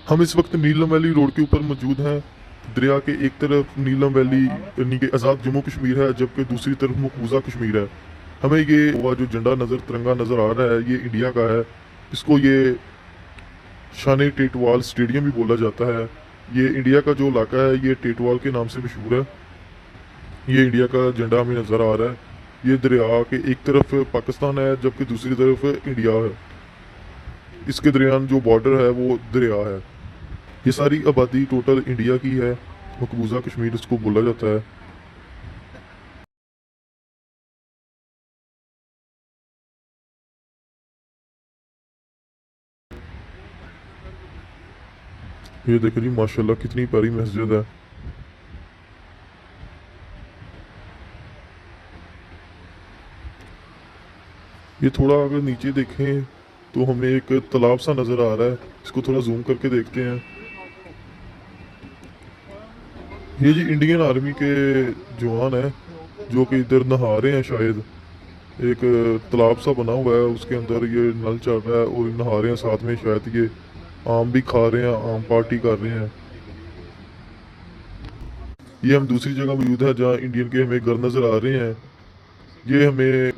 हम इस वक्त नीलम वैली रोड के ऊपर मौजूद हैं। दरिया के एक तरफ नीलम वैली यानी कि आज़ाद जम्मू कश्मीर है, जबकि दूसरी तरफ मकबूजा कश्मीर है। हमें ये हुआ जो झंडा तिरंगा नज़र आ रहा है, ये इंडिया का है। इसको ये शान टेटवाल स्टेडियम भी बोला जाता है। ये इंडिया का जो इलाका है ये टेटवाल के नाम से मशहूर है। ये इंडिया का झंडा हमें नज़र आ रहा है। ये दरिया के एक तरफ पाकिस्तान है, जबकि दूसरी तरफ इंडिया है। इसके दरमियान जो बॉर्डर है वो दरिया है। ये सारी आबादी टोटल इंडिया की है। मकबूजा कश्मीर इसको बोला जाता है। ये देखो जी, माशाल्लाह कितनी प्यारी मस्जिद है। ये थोड़ा अगर नीचे देखें तो हमें एक तालाब सा नज़र आ रहा है। इसको थोड़ा जूम करके देखते हैं। ये जी इंडियन आर्मी के जवान है जो कि इधर नहा रहे हैं। शायद एक तालाब सा बना हुआ है, उसके अंदर ये नल चल रहा है और नहा रहे हैं। साथ में शायद ये आम भी खा रहे हैं, आम पार्टी कर रहे हैं। ये हम दूसरी जगह मौजूद है जहाँ इंडियन के हमें घर नज़र आ रहे हैं। ये हमें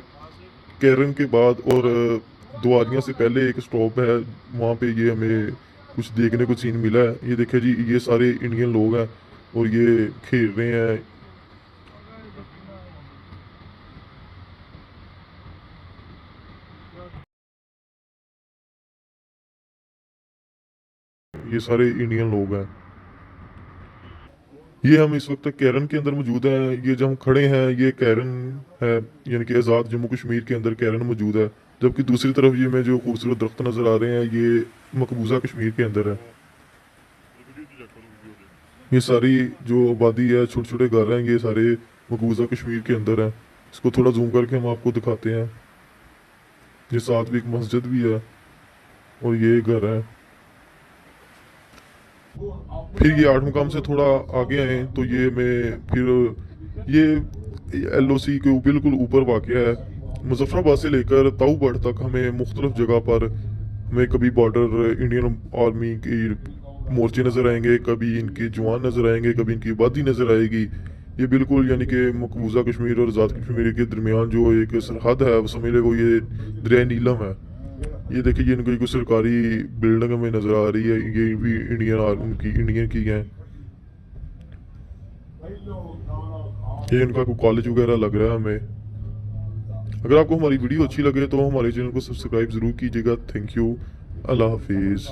कैरन के बाद और द्वारियाँ से पहले एक स्टॉप है, वहाँ पे ये हमें कुछ देखने को सीन मिला है। ये देखे जी, ये सारे इंडियन लोग हैं और ये खेल रहे हैं। ये सारे इंडियन लोग हैं। ये हम इस वक्त कैरन के अंदर मौजूद हैं। ये जो हम खड़े हैं ये कैरन है, यानी कि आज़ाद जम्मू कश्मीर के अंदर कैरन मौजूद है। जबकि दूसरी तरफ ये में जो खूबसूरत दरख्त नज़र आ रहे हैं ये मकबूजा कश्मीर के अंदर है। ये सारी जो आबादी है, छोटे छोटे घर हैं, ये सारे मकबूजा कश्मीर के अंदर हैं। इसको थोड़ा जूम करके हम आपको दिखाते हैं। ये साथ भी एक मस्जिद भी है और ये घर है। फिर ये आठ मुकाम से थोड़ा आगे आए तो ये में फिर ये LOC के बिल्कुल ऊपर वाक़या है। मुजफ्फराबाद से लेकर ताऊबड़ तक हमें मुख्तलिफ जगह पर हमें कभी बॉर्डर इंडियन आर्मी की मोर्चे नज़र आएंगे, कभी इनके जवान नज़र आएंगे, कभी इनकी आबादी नज़र आएगी। ये बिल्कुल यानी कि मकबूजा कश्मीर और आज़ाद कश्मीर के दरमियान जो एक सरहद है, वो समझ ले वो ये दरिया नीलम है। ये देखिए, ये इनकी कोई सरकारी बिल्डिंग हमें नज़र आ रही है। ये भी इंडियन आर्मी की, इंडियन की है। ये इनका कोई कॉलेज वगैरह लग रहा है हमें। अगर आपको हमारी वीडियो अच्छी लगे तो हमारे चैनल को सब्सक्राइब ज़रूर कीजिएगा। Thank you. अल्लाह हाफिज़।